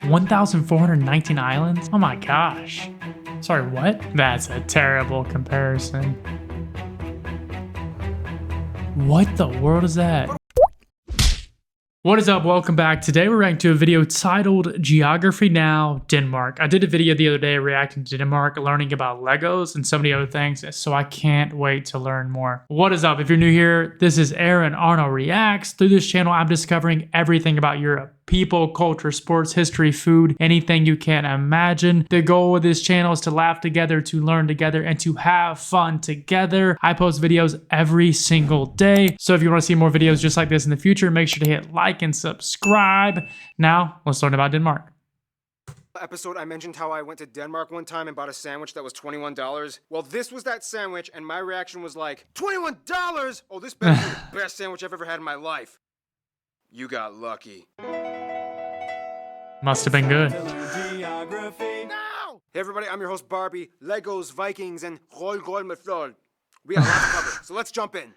1,419 islands? Oh my gosh. Sorry, what? That's a terrible comparison. What the world is that? What is up? Welcome back. Today we're reacting to a video titled Geography Now, Denmark. I did a video the other day reacting to Denmark, learning about Legos and so many other things, so I can't wait to learn more. What is up? If you're new here, this is Aaron Arnold Reacts. Through this channel, I'm discovering everything about Europe. People, culture, sports, history, food, anything you can imagine. The goal of this channel is to laugh together, to learn together, and to have fun together. I post videos every single day. So if you want to see more videos just like this in the future, make sure to hit like and subscribe. Now, let's learn about Denmark. Episode I mentioned how I went to Denmark one time and bought a sandwich that was $21. Well, this was that sandwich, and my reaction was like, $21? Oh, this better be the best sandwich I've ever had in my life. You got lucky. Must have been good. No! Hey everybody, I'm your host Barbie, Legos, Vikings, and Roll med fløjl. We have a lot to cover, so let's jump in.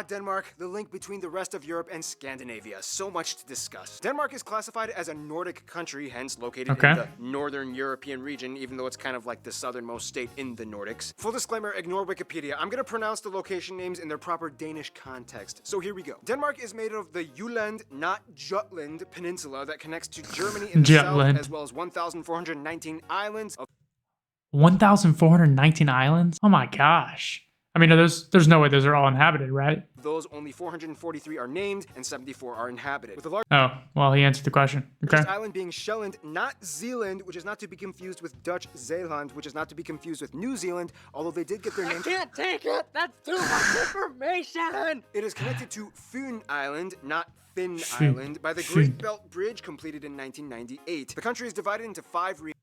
Denmark, the link between the rest of Europe and Scandinavia. So much to discuss. Denmark is classified as a Nordic country, hence located in the Northern European region, even though it's kind of like the southernmost state in the Nordics. Full disclaimer, ignore Wikipedia. I'm gonna pronounce the location names in their proper Danish context. So here we go. Denmark is made of the Jutland, not Jutland, peninsula that connects to Germany in the south, as well as 1,419 islands. 1,419 islands? Oh my gosh. I mean, there's no way those are all inhabited, right? Those only 443 are named and 74 are inhabited. With the largest well, he answered the question. Okay. Island being Sjælland, not Zealand, which is not to be confused with Dutch Zeeland, which is not to be confused with New Zealand, although they did get their name. I can't take it! That's too much information! It is connected to Fyn Island, not Finn Island, by the Great Belt Bridge completed in 1998. The country is divided into 5 regions.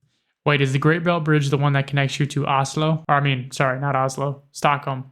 Wait, is the Great Belt Bridge the one that connects you to Oslo? Or I mean, sorry, not Oslo. Stockholm.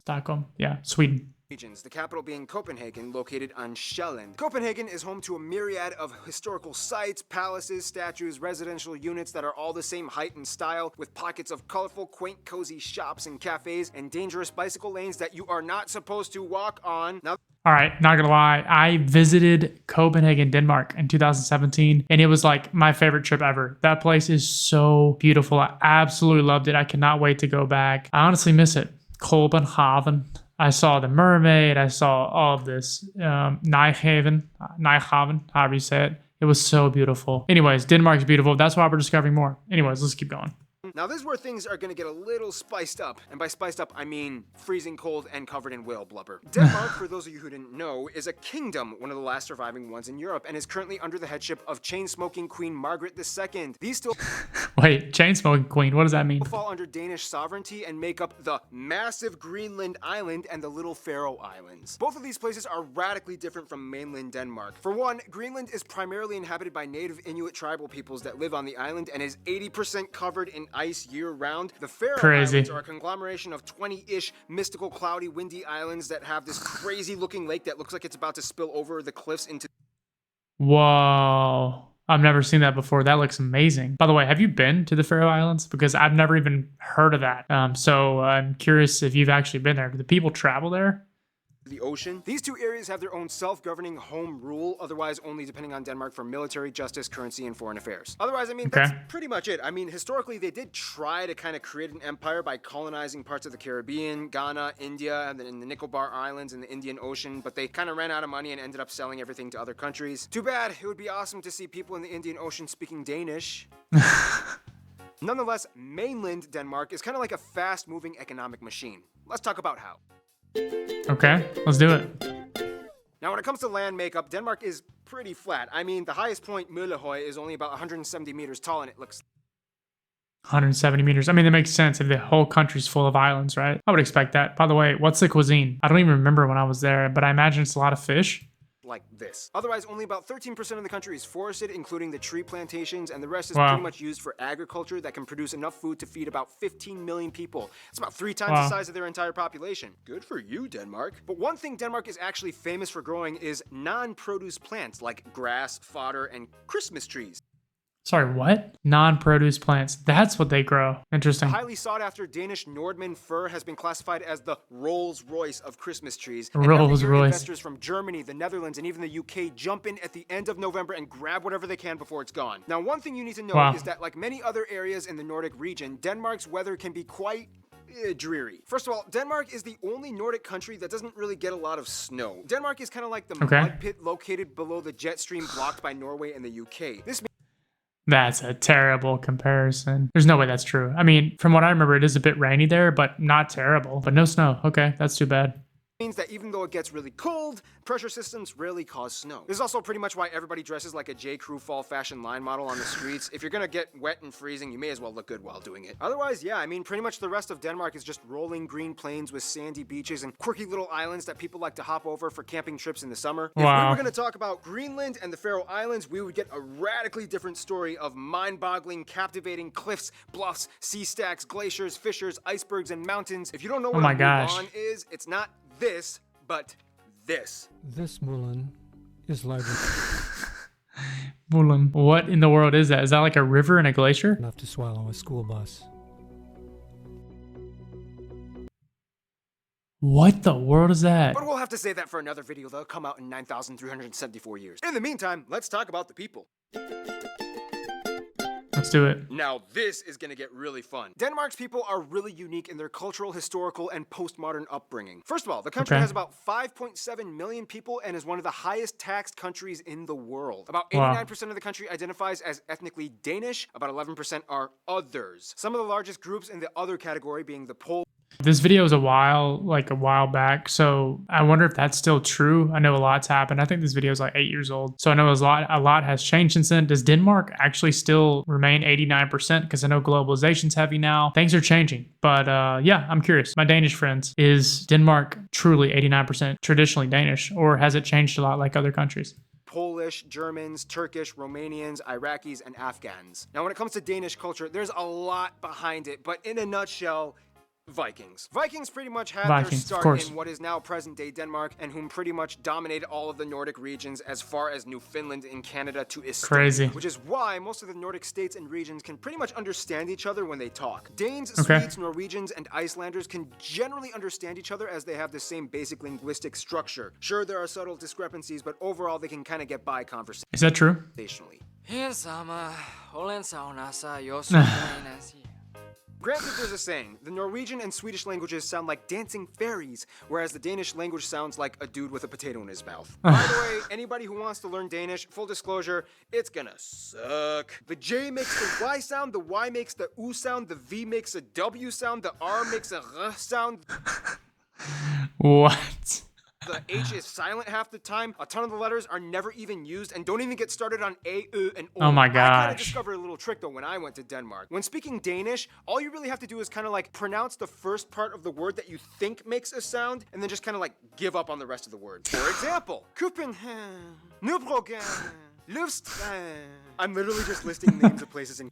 Yeah, Sweden. The capital being Copenhagen, located on Sjælland. Copenhagen is home to a myriad of historical sites, palaces, statues, residential units that are all the same height and style, with pockets of colorful, quaint, cozy shops and cafes, and dangerous bicycle lanes that you are not supposed to walk on. Now, all right, not gonna lie, I visited Copenhagen, Denmark in 2017, and it was like my favorite trip ever. That place is so beautiful. I absolutely loved it. I cannot wait to go back. I honestly miss it. Copenhagen. I saw the mermaid. I saw all of this. Nyhavn, however you say it. It was so beautiful. Anyways, Denmark's beautiful. That's why we're discovering more. Anyways, let's keep going. Now this is where things are going to get a little spiced up. And by spiced up, I mean freezing cold and covered in whale blubber. Denmark, for those of you who didn't know, is a kingdom, one of the last surviving ones in Europe, and is currently under the headship of chain-smoking Queen Margaret II. These still... Wait, chain-smoking queen, what does that mean? ...fall under Danish sovereignty and make up the massive Greenland Island and the Little Faroe Islands. Both of these places are radically different from mainland Denmark. For one, Greenland is primarily inhabited by native Inuit tribal peoples that live on the island and is 80% covered in ice year-round. The Faroe Islands are a conglomeration of 20-ish mystical, cloudy, windy islands that have this crazy-looking lake that looks like it's about to spill over the cliffs into... Whoa. I've never seen that before. That looks amazing. By the way, have you been to the Faroe Islands? Because I've never even heard of that. So I'm curious if you've actually been there. Do the people travel there? The ocean. These two areas have their own self-governing home rule, otherwise only depending on Denmark for military, justice, currency, and foreign affairs. Otherwise, I mean, that's pretty much it. I mean, historically, they did try to kind of create an empire by colonizing parts of the Caribbean, Ghana, India, and then in the Nicobar Islands in the Indian Ocean, but they kind of ran out of money and ended up selling everything to other countries. Too bad. It would be awesome to see people in the Indian Ocean speaking Danish. Nonetheless, mainland Denmark is kind of like a fast-moving economic machine. Let's talk about how. Okay, let's do it. Now, when it comes to land makeup, Denmark is pretty flat. I mean, the highest point, Møllehøj, is only about 170 meters tall, and it looks... 170 meters. I mean, that makes sense if the whole country's full of islands, right? I would expect that. By the way, what's the cuisine? I don't even remember when I was there, but I imagine it's a lot of fish. Like this. Otherwise, only about 13% of the country is forested, including the tree plantations, and the rest is pretty much used for agriculture that can produce enough food to feed about 15 million people. It's about 3 times the size of their entire population. Good for you, Denmark. But one thing Denmark is actually famous for growing is non-produce plants like grass, fodder, and Christmas trees. Sorry, what? Non-produce plants. That's what they grow. Interesting. Highly sought after Danish Nordman fir has been classified as the Rolls Royce of Christmas trees. Rolls Royce. Investors from Germany, the Netherlands, and even the UK jump in at the end of November and grab whatever they can before it's gone. Now, one thing you need to know is that, like many other areas in the Nordic region, Denmark's weather can be quite dreary. First of all, Denmark is the only Nordic country that doesn't really get a lot of snow. Denmark is kind of like the mud pit located below the jet stream blocked by Norway and the UK. That's a terrible comparison. There's no way that's true. I mean, from what I remember, it is a bit rainy there, but not terrible. But no snow. Okay, that's too bad. Means that even though it gets really cold, pressure systems rarely cause snow. This is also pretty much why everybody dresses like a J.Crew fall fashion line model on the streets. If you're gonna get wet and freezing, you may as well look good while doing it. Otherwise, yeah, I mean, pretty much the rest of Denmark is just rolling green plains with sandy beaches and quirky little islands that people like to hop over for camping trips in the summer. If we were gonna talk about Greenland and the Faroe Islands, we would get a radically different story of mind-boggling, captivating cliffs, bluffs, sea stacks, glaciers, fissures, icebergs, and mountains. If you don't know what Nyhavn is, it's not this, but this. This Mullen is larger. Mullen. What in the world is that? Is that like a river and a glacier? Enough to swallow a school bus. What the world is that? But we'll have to say that for another video that'll come out in 9,374 years. In the meantime, let's talk about the people. Let's do it. Now this is gonna get really fun. Denmark's people are really unique in their cultural, historical, and postmodern upbringing. First of all, the country has about 5.7 million people and is one of the highest taxed countries in the world. About 89% of the country identifies as ethnically Danish, about 11% are others. Some of the largest groups in the other category being the Polish. This video is a while back, so I wonder if that's still true. I know a lot's happened. I think this video is like 8 years old, so I know a lot has changed since then. Does Denmark actually still remain 89%? Because I know globalization's heavy now. Things are changing, but yeah, I'm curious. My Danish friends, is Denmark truly 89% traditionally Danish, or has it changed a lot like other countries? Polish, Germans, Turkish, Romanians, Iraqis, and Afghans. Now, when it comes to Danish culture, there's a lot behind it, but in a nutshell, Vikings. Vikings pretty much had their start in what is now present-day Denmark, and whom pretty much dominated all of the Nordic regions as far as Newfoundland in Canada to Estonia. Which is why most of the Nordic states and regions can pretty much understand each other when they talk. Danes, Swedes, Norwegians, and Icelanders can generally understand each other as they have the same basic linguistic structure. Sure, there are subtle discrepancies, but overall they can kind of get by conversationally. Is that true? Granted, there's a saying, the Norwegian and Swedish languages sound like dancing fairies, whereas the Danish language sounds like a dude with a potato in his mouth. By the way, anybody who wants to learn Danish, full disclosure, it's gonna suck. The J makes the Y sound, the Y makes the U sound, the V makes a W sound, the R makes a R sound. What? The H is silent half the time. A ton of the letters are never even used, and don't even get started on A, U, and O. Oh my gosh. I kind of discovered a little trick though when I went to Denmark. When speaking Danish, all you really have to do is kind of like pronounce the first part of the word that you think makes a sound, and then just kind of like give up on the rest of the word. For example, Copenhagen, Nyhavn, Luftstrand. I'm literally just listing names of places in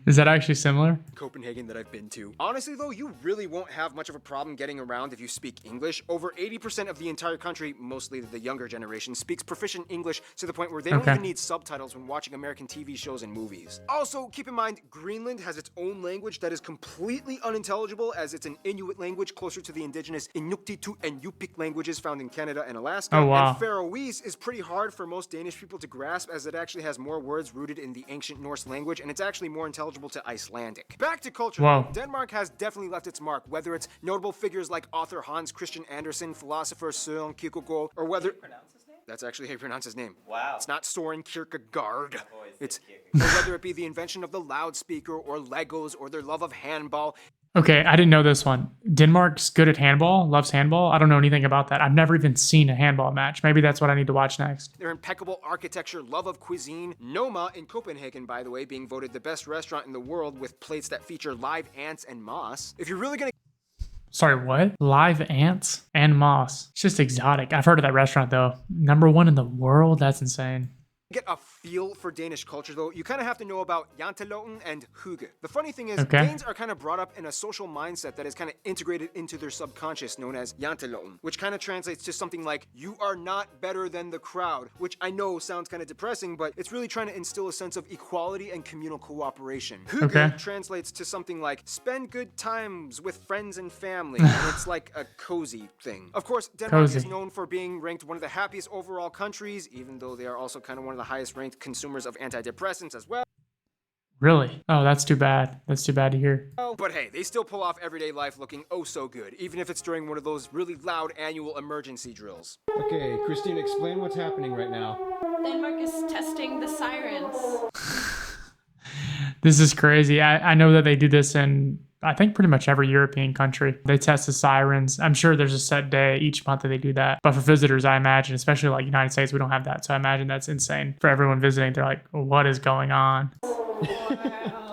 Is that actually similar? Copenhagen that I've been to. Honestly though, you really won't have much of a problem getting around if you speak English. Over 80% of the entire country, mostly the younger generation, speaks proficient English to the point where they don't even need subtitles when watching American TV shows and movies. Also, keep in mind, Greenland has its own language that is completely unintelligible, as it's an Inuit language closer to the indigenous Inuktitut and Yupik languages found in Canada and Alaska. And Faroese is pretty hard for most Danish people to grasp, as it actually has more words rooted in the ancient Norse language, and it's actually more intelligible to Icelandic. Back to culture. Denmark has definitely left its mark, whether it's notable figures like author Hans Christian Andersen, philosopher Søren Kierkegaard, or whether... That's actually how you pronounce his name. Wow. It's not Soren Kierkegaard. Or whether it be the invention of the loudspeaker, or Legos, or their love of handball. Okay, I didn't know this one. Denmark's good at handball, loves handball. I don't know anything about that. I've never even seen a handball match. Maybe that's what I need to watch next. Their impeccable architecture, love of cuisine. Noma in Copenhagen, by the way, being voted the best restaurant in the world with plates that feature live ants and moss. If you're really gonna... Sorry, what? Live ants and moss. It's just exotic. I've heard of that restaurant though. #1 in the world? That's insane. Get a feel for Danish culture though, you kind of have to know about janteloven and hygge. The funny thing is, Okay. Danes are kind of brought up in a social mindset that is kind of integrated into their subconscious, known as janteloven, which kind of translates to something like, you are not better than the crowd, which I know sounds kind of depressing, but it's really trying to instill a sense of equality and communal cooperation. Hygge translates to something like, spend good times with friends and family, and it's like a cozy thing. Of course, Denmark is known for being ranked one of the happiest overall countries, even though they are also kind of one of the highest ranked consumers of antidepressants as well. Really? Oh, that's too bad. That's too bad to hear. But hey, they still pull off everyday life looking oh so good, even if it's during one of those really loud annual emergency drills. Okay, Christine, explain what's happening right now. Denmark is testing the sirens. This is crazy. I know that they do this in, I think, pretty much every European country. They test the sirens. I'm sure there's a set day each month that they do that. But for visitors, I imagine, especially like United States, we don't have that. So I imagine that's insane. For everyone visiting, they're like, what is going on?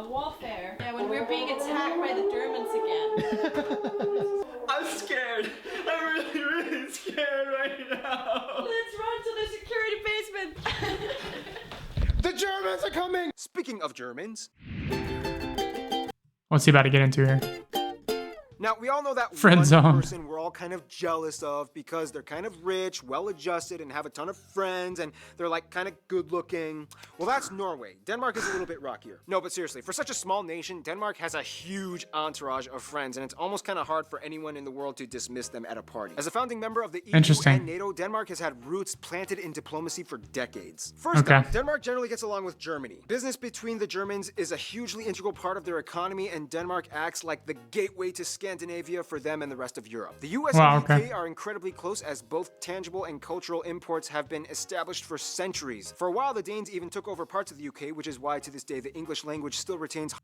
Warfare. Yeah, when we're being attacked by the Germans again. I'm scared. I'm really, really scared right now. Let's run to the security basement. The Germans are coming! Speaking of Germans. What's he about to get into here? Now, we all know that Friend one zone. person we're all kind of jealous of because they're kind of rich, well-adjusted, and have a ton of friends, and they're like kind of good-looking. Well, that's Norway. Denmark is a little bit rockier. No, but seriously, for such a small nation, Denmark has a huge entourage of friends, and it's almost kind of hard for anyone in the world to dismiss them at a party. As a founding member of the EU and NATO, Denmark has had roots planted in diplomacy for decades. First off, Denmark generally gets along with Germany. Business between the Germans is a hugely integral part of their economy, and Denmark acts like the gateway to Scandinavia for them and the rest of Europe. The US and UK are incredibly close, as both tangible and cultural imports have been established for centuries. For a while, the Danes even took over parts of the UK, which is why to this day the English language still retains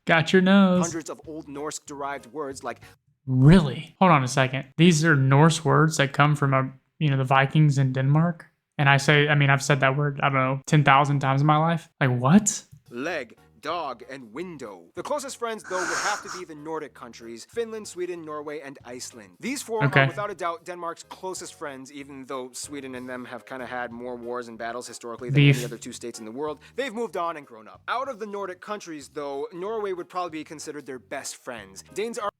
Got your nose. hundreds of Old Norse-derived words like... Really? Hold on a second. These are Norse words that come from, the Vikings in Denmark? And I've said that word, I don't know, 10,000 times in my life. Like, what? leg, dog, and window. The closest friends, though, would have to be the Nordic countries: Finland, Sweden, Norway, and Iceland. These four are without a doubt Denmark's closest friends, even though Sweden and them have kind of had more wars and battles historically than any other two states in the world. They've moved on and grown up. Out of the Nordic countries, though, Norway would probably be considered their best friends. Danes are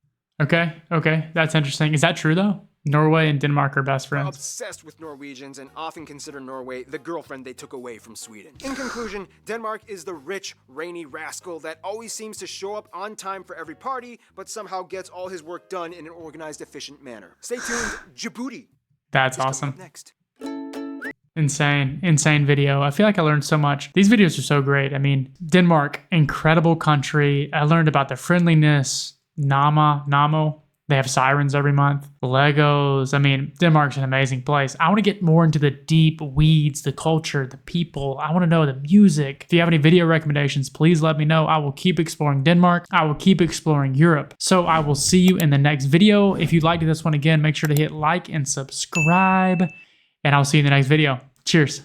Okay, that's interesting. Is that true, though? Norway and Denmark are best friends. Obsessed with Norwegians and often consider Norway the girlfriend they took away from Sweden. In conclusion, Denmark is the rich, rainy rascal that always seems to show up on time for every party, but somehow gets all his work done in an organized, efficient manner. Stay tuned, Djibouti. That's awesome. Next. Insane video. I feel like I learned so much. These videos are so great. I mean, Denmark, incredible country. I learned about their friendliness. Namo. They have sirens every month. Legos. I mean, Denmark's an amazing place. I want to get more into the deep weeds, the culture, the people. I want to know the music. If you have any video recommendations, please let me know. I will keep exploring Denmark. I will keep exploring Europe. So I will see you in the next video. If you liked this one, again, make sure to hit like and subscribe. And I'll see you in the next video. Cheers.